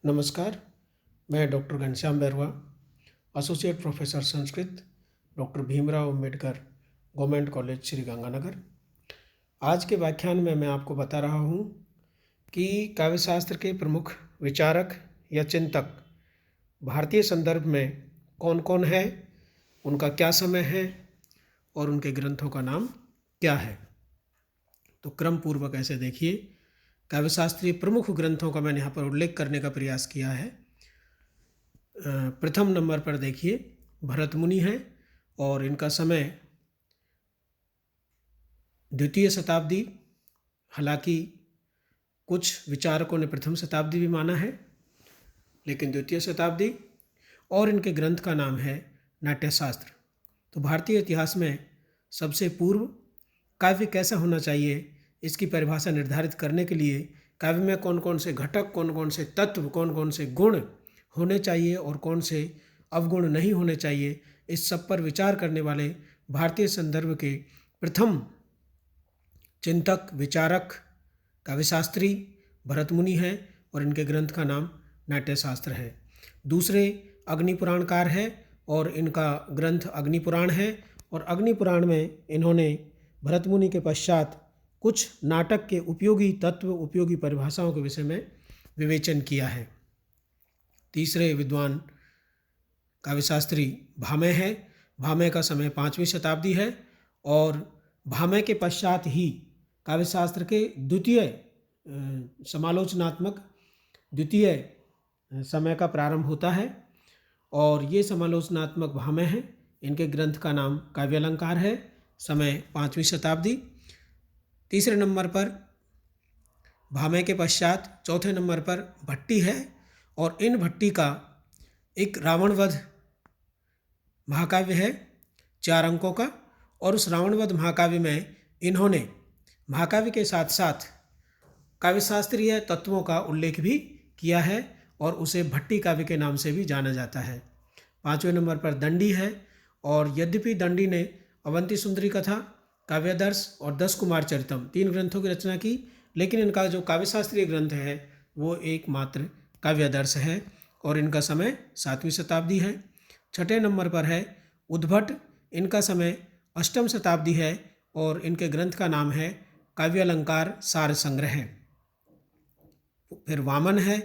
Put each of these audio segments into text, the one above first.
नमस्कार, मैं doctor Ghanshyam Bairwa, associate professor Sanskrit, doctor Bhimrao Ambedkar government college Shri Ganganagar. आज के व्याख्यान में मैं आपको बता रहा हूँ कि काव्यशास्त्र के प्रमुख विचारक या चिंतक भारतीय संदर्भ में कौन कौन है, उनका क्या समय है और उनके ग्रंथों का नाम क्या है। तो क्रम पूर्वक ऐसे देखिए, काव्यशास्त्रीय प्रमुख ग्रंथों का मैंने यहाँ पर उल्लेख करने का प्रयास किया है। प्रथम नंबर पर देखिए भरत मुनि है और इनका समय द्वितीय शताब्दी, हालांकि कुछ विचारकों ने प्रथम शताब्दी भी माना है, लेकिन द्वितीय शताब्दी। और इनके ग्रंथ का नाम है नाट्यशास्त्र। तो भारतीय इतिहास में सबसे पूर्व काव्य कैसा होना चाहिए, इसकी परिभाषा निर्धारित करने के लिए काव्य में कौन कौन से घटक, कौन कौन से तत्व, कौन कौन से गुण होने चाहिए और कौन से अवगुण नहीं होने चाहिए, इस सब पर विचार करने वाले भारतीय संदर्भ के प्रथम चिंतक, विचारक, काव्यशास्त्री भरत मुनि हैं और इनके ग्रंथ का नाम नाट्यशास्त्र है। दूसरे अग्निपुराणकार है और इनका ग्रंथ अग्निपुराण है। और अग्निपुराण में इन्होंने भरत मुनि के पश्चात कुछ नाटक के उपयोगी तत्व, उपयोगी परिभाषाओं के विषय में विवेचन किया है। तीसरे विद्वान काव्यशास्त्री भामह है। भामह का समय 5वीं शताब्दी है और भामह के पश्चात ही काव्यशास्त्र के द्वितीय समालोचनात्मक द्वितीय समय का प्रारंभ होता है और ये समालोचनात्मक भामह है। इनके ग्रंथ का नाम काव्यालंकार है, समय 5वीं शताब्दी। तीसरे नंबर पर भामह के पश्चात चौथे नंबर पर भट्टी है और इन भट्टी का एक रावणवध महाकाव्य है 4 अंकों का। और उस रावणवध महाकाव्य में इन्होंने महाकाव्य के साथ साथ काव्यशास्त्रीय तत्वों का उल्लेख भी किया है और उसे भट्टी काव्य के नाम से भी जाना जाता है। 5वें नंबर पर दंडी है और यद्यपि दंडी ने अवंती सुंदरी कथा, काव्यादर्श और 10 कुमार चरितम 3 ग्रंथों की रचना की, लेकिन इनका जो काव्यशास्त्रीय ग्रंथ है वो एकमात्र काव्यादर्श है और इनका समय 7वीं शताब्दी है। 6ठे नंबर पर है उद्भट, इनका समय 8वीं शताब्दी है और इनके ग्रंथ का नाम है काव्यालंकार सार संग्रह। फिर वामन है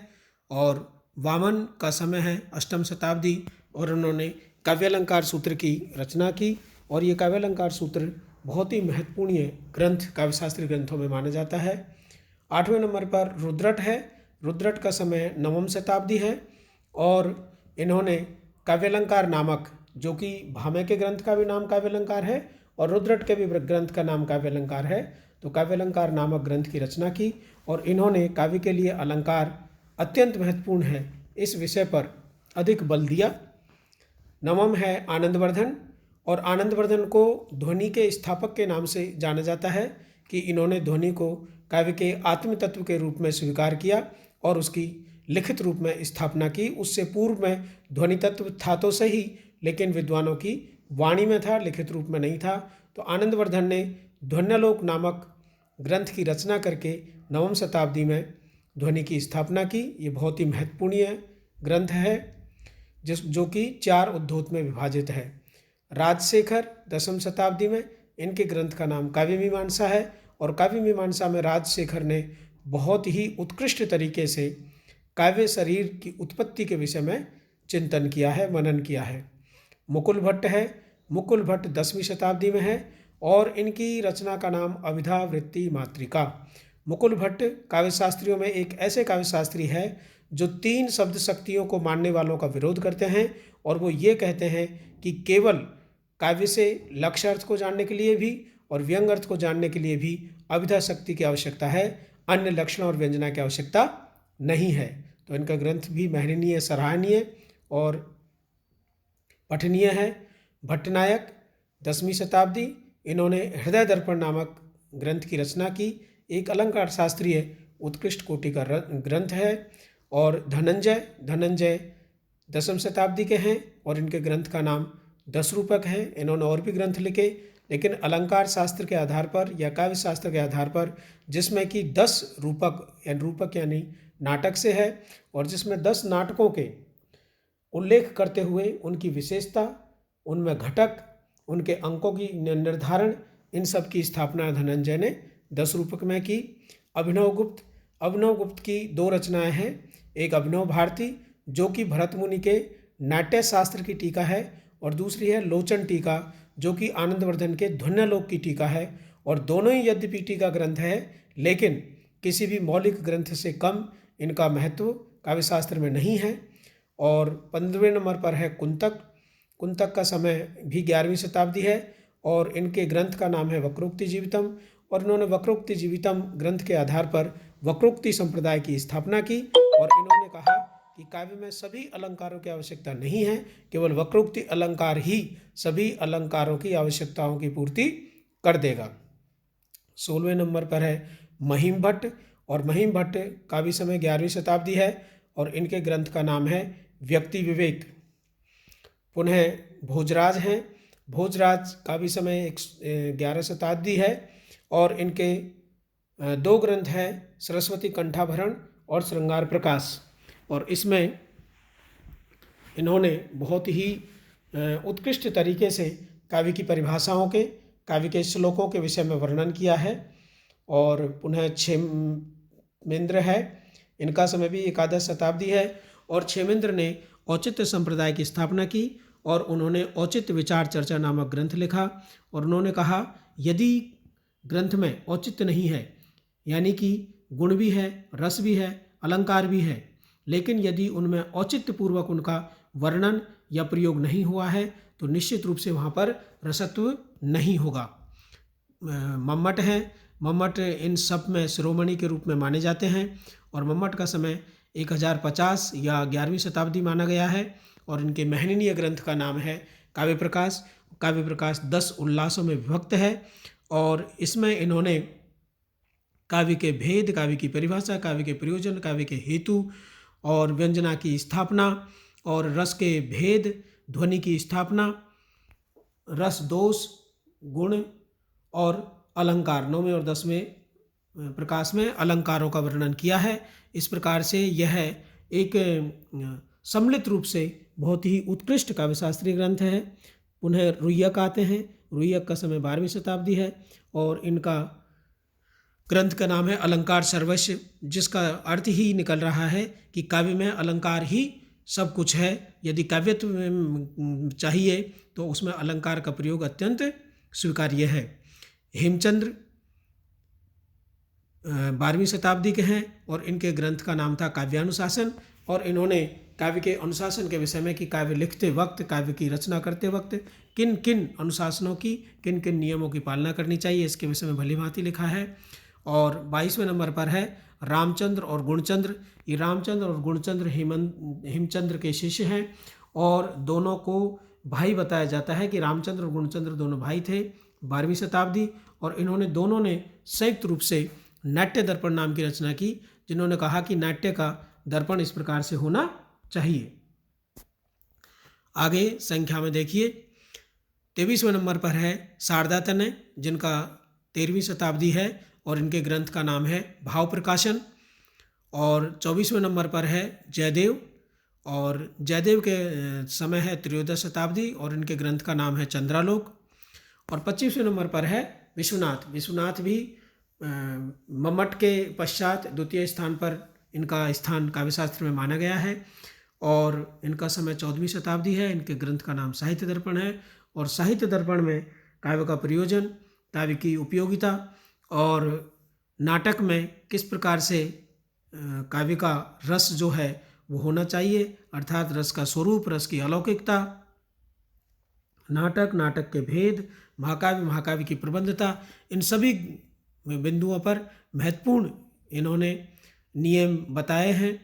और वामन का समय है 8वीं शताब्दी और उन्होंने काव्यालंकार सूत्र की रचना की और ये काव्यालंकार सूत्र बहुत ही महत्वपूर्ण ग्रंथ काव्यशास्त्री ग्रंथों में माना जाता है। 8वें नंबर पर रुद्रट है। रुद्रट का समय 9वीं शताब्दी है और इन्होंने काव्यालंकार नामक, जो कि भामह के ग्रंथ का भी नाम काव्यालंकार है और रुद्रट के भी ग्रंथ का नाम काव्यालंकार है, तो काव्यालंकार नामक ग्रंथ की रचना की और इन्होंने काव्य के लिए अलंकार अत्यंत महत्वपूर्ण है इस विषय पर अधिक बल दिया। 9वां है आनंदवर्धन और आनंदवर्धन को ध्वनि के स्थापक के नाम से जाना जाता है कि इन्होंने ध्वनि को काव्य के आत्म तत्व के रूप में स्वीकार किया और उसकी लिखित रूप में स्थापना की। उससे पूर्व में ध्वनि तत्व था तो सही, लेकिन विद्वानों की वाणी में था, लिखित रूप में नहीं था। तो आनंदवर्धन ने ध्वन्यालोक नामक ग्रंथ की रचना करके 9वीं शताब्दी में ध्वनि की स्थापना की। ये बहुत ही महत्वपूर्ण ग्रंथ है जो कि 4 उद्धोत में विभाजित है। राजशेखर 10वीं शताब्दी में, इनके ग्रंथ का नाम काव्य मीमांसा है और काव्य मीमांसा में राजशेखर ने बहुत ही उत्कृष्ट तरीके से काव्य शरीर की उत्पत्ति के विषय में चिंतन किया है, मनन किया है। मुकुल भट्ट है। मुकुल भट्ट 10वीं शताब्दी में है और इनकी रचना का नाम अभिधा वृत्ति मातृका। मुकुल भट्ट काव्यशास्त्रियों में एक ऐसे काव्यशास्त्री है जो 3 शब्द शक्तियों को मानने वालों का विरोध करते हैं और वो ये कहते हैं कि केवल काव्य से लक्ष्य अर्थ को जानने के लिए भी और व्यंग अर्थ को जानने के लिए भी अभिधा शक्ति की आवश्यकता है, अन्य लक्षण और व्यंजना की आवश्यकता नहीं है। तो इनका ग्रंथ भी महनीय, सराहनीय और पठनीय है। भट्टनायक 10वीं शताब्दी, इन्होंने हृदय दर्पण नामक ग्रंथ की रचना की। एक अलंकार शास्त्रीय उत्कृष्ट कोटि का ग्रंथ है। और धनंजय 10वीं शताब्दी के हैं और इनके ग्रंथ का नाम 10 रूपक है। इन्होंने और भी ग्रंथ लिखे, लेकिन अलंकार शास्त्र के आधार पर या काव्य शास्त्र के आधार पर, जिसमें कि 10 रूपक यानी नाटक से है और जिसमें 10 नाटकों के उल्लेख करते हुए उनकी विशेषता, उनमें घटक, उनके अंकों की निर्धारण, इन सब की स्थापना धनंजय ने 10 रूपक में की। अभिनव गुप्त की 2 रचनाएं हैं, एक अभिनव भारती जो कि भरत मुनि के नाट्य शास्त्र की टीका है और दूसरी है लोचन टीका जो कि आनंदवर्धन के ध्वन्यालोक की टीका है। और दोनों ही यद्यपि टीका ग्रंथ है लेकिन किसी भी मौलिक ग्रंथ से कम इनका महत्व काव्यशास्त्र में नहीं है। और 15वें नंबर पर है कुंतक का समय भी 11वीं शताब्दी है और इनके ग्रंथ का नाम है वक्रोक्ति जीवितम और इन्होंने वक्रोक्ति जीवितम ग्रंथ के आधार पर वक्रोक्ति संप्रदाय की स्थापना की और इन्होंने कहा कि काव्य में सभी अलंकारों की आवश्यकता नहीं है, केवल वक्रोक्ति अलंकार ही सभी अलंकारों की आवश्यकताओं की पूर्ति कर देगा। 16वें नंबर पर है महिम भट्ट और महिम भट्ट का भी समय 11वीं शताब्दी है और इनके ग्रंथ का नाम है व्यक्ति विवेक। पुनः भोजराज हैं, भोजराज का भी समय 11 शताब्दी है और इनके 2 ग्रंथ हैं सरस्वती कंठाभरण और श्रृंगार प्रकाश और इसमें इन्होंने बहुत ही उत्कृष्ट तरीके से काव्य की परिभाषाओं के, काव्य के श्लोकों के विषय में वर्णन किया है। और पुनः क्षेमेंद्र है, इनका समय भी 11 शताब्दी है और क्षेमेंद्र ने औचित्य संप्रदाय की स्थापना की और उन्होंने औचित्य विचार चर्चा नामक ग्रंथ लिखा और उन्होंने कहा यदि ग्रंथ में औचित्य नहीं है, यानी कि गुण भी है, रस भी है, अलंकार भी है, लेकिन यदि उनमें औचित्य पूर्वक उनका वर्णन या प्रयोग नहीं हुआ है तो निश्चित रूप से वहाँ पर रसत्व नहीं होगा। मम्मट है, मम्मट इन सब में शिरोमणि के रूप में माने जाते हैं और मम्मट का समय 1050 या 11वीं शताब्दी माना गया है और इनके महनीय ग्रंथ का नाम है काव्य प्रकाश। काव्य प्रकाश 10 उल्लासों में विभक्त है और इसमें इन्होंने काव्य के भेद, काव्य की परिभाषा, काव्य के प्रयोजन, काव्य के हेतु और व्यंजना की स्थापना और रस के भेद, ध्वनि की स्थापना, रस दोष, गुण और अलंकार 9वें और 10वें प्रकाश में अलंकारों का वर्णन किया है। इस प्रकार से यह एक सम्मिलित रूप से बहुत ही उत्कृष्ट काव्यशास्त्रीय ग्रंथ है। पुनः रुय्यक आते हैं, रुय्यक का समय 12वीं शताब्दी है और इनका ग्रंथ का नाम है अलंकार सर्वस्व, जिसका अर्थ ही निकल रहा है कि काव्य में अलंकार ही सब कुछ है। यदि काव्यत्व चाहिए तो उसमें अलंकार का प्रयोग अत्यंत स्वीकार्य है। हेमचंद्र 12वीं शताब्दी के हैं और इनके ग्रंथ का नाम था काव्यानुशासन और इन्होंने काव्य के अनुशासन के विषय में कि काव्य लिखते वक्त, काव्य की रचना करते वक्त किन किन अनुशासनों की, किन किन नियमों की पालना करनी चाहिए, इसके विषय में भली भांति लिखा है। और 22वें नंबर पर है रामचंद्र और गुणचंद्र। ये रामचंद्र और गुणचंद्र हेमचंद्र के शिष्य हैं और दोनों को भाई बताया जाता है कि रामचंद्र और गुणचंद्र दोनों भाई थे। 12वीं शताब्दी और इन्होंने दोनों ने संयुक्त रूप से नाट्य दर्पण नाम की रचना की, जिन्होंने कहा कि नाट्य का दर्पण इस प्रकार से होना चाहिए। आगे संख्या में देखिए 23वें नंबर पर है शारदा तनय, जिनका 13वीं शताब्दी है और इनके ग्रंथ का नाम है भाव प्रकाशन। और 24वें नंबर पर है जयदेव और जयदेव के समय है त्रयोदश शताब्दी और इनके ग्रंथ का नाम है चंद्रालोक। और 25वें नंबर पर है विश्वनाथ। विश्वनाथ भी मम्मट के पश्चात द्वितीय स्थान पर इनका स्थान काव्यशास्त्र में माना गया है और इनका समय 14वीं शताब्दी है। इनके ग्रंथ का नाम साहित्य दर्पण है और साहित्य दर्पण में काव्य का प्रयोजन, काव्य की उपयोगिता और नाटक में किस प्रकार से काव्य का रस जो है वो होना चाहिए, अर्थात रस का स्वरूप, रस की अलौकिकता, नाटक के भेद, महाकाव्य की प्रबंधता, इन सभी बिंदुओं पर महत्वपूर्ण इन्होंने नियम बताए हैं।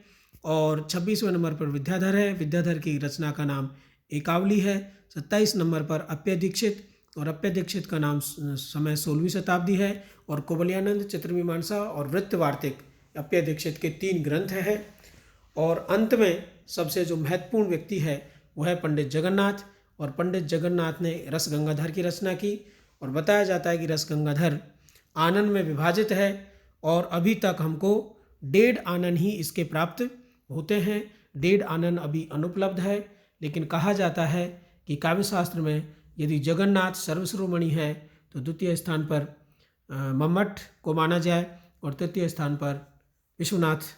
और 26वें नंबर पर विद्याधर है। विद्याधर की रचना का नाम एकावली है। 27 नंबर पर अप्पय दीक्षित और अप्पय दीक्षित का नाम समय 16वीं शताब्दी है और कुवलयानंद, चित्रमीमांसा और वृत्तवार्तिक अप्पय दीक्षित के 3 ग्रंथ हैं। और अंत में सबसे जो महत्वपूर्ण व्यक्ति है वह है पंडित जगन्नाथ और पंडित जगन्नाथ ने रस गंगाधर की रचना की और बताया जाता है कि रस गंगाधर आनंद में विभाजित है और अभी तक हमको 1.5 आनन ही इसके प्राप्त होते हैं। 1.5 आनन अभी अनुपलब्ध है, लेकिन कहा जाता है कि काव्यशास्त्र में यदि जगन्नाथ सर्वश्रोमणि है तो द्वितीय स्थान पर मम्मट को माना जाए और तृतीय स्थान पर विश्वनाथ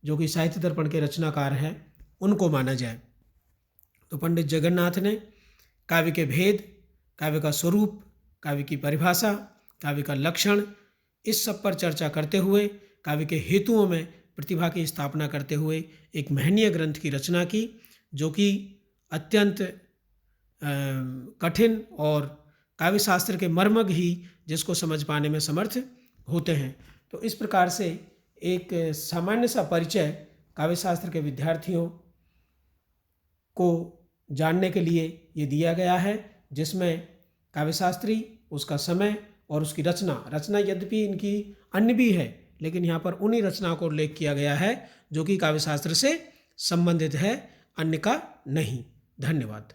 जो कि साहित्य दर्पण के रचनाकार हैं उनको माना जाए। तो पंडित जगन्नाथ ने काव्य के भेद, काव्य का स्वरूप, काव्य की परिभाषा, काव्य का लक्षण, इस सब पर चर्चा करते हुए काव्य के हेतुओं में प्रतिभा की स्थापना करते हुए एक महनीय ग्रंथ की रचना की, जो कि अत्यंत कठिन और काव्यशास्त्र के मर्मज्ञ ही जिसको समझ पाने में समर्थ होते हैं। तो इस प्रकार से एक सामान्य सा परिचय काव्यशास्त्र के विद्यार्थियों को जानने के लिए ये दिया गया है, जिसमें काव्यशास्त्री, उसका समय और उसकी रचना यद्यपि इनकी अन्य भी है, लेकिन यहाँ पर उन्हीं रचनाओं को उल्लेख किया गया है जो कि काव्यशास्त्र से संबंधित है, अन्य का नहीं। धन्यवाद।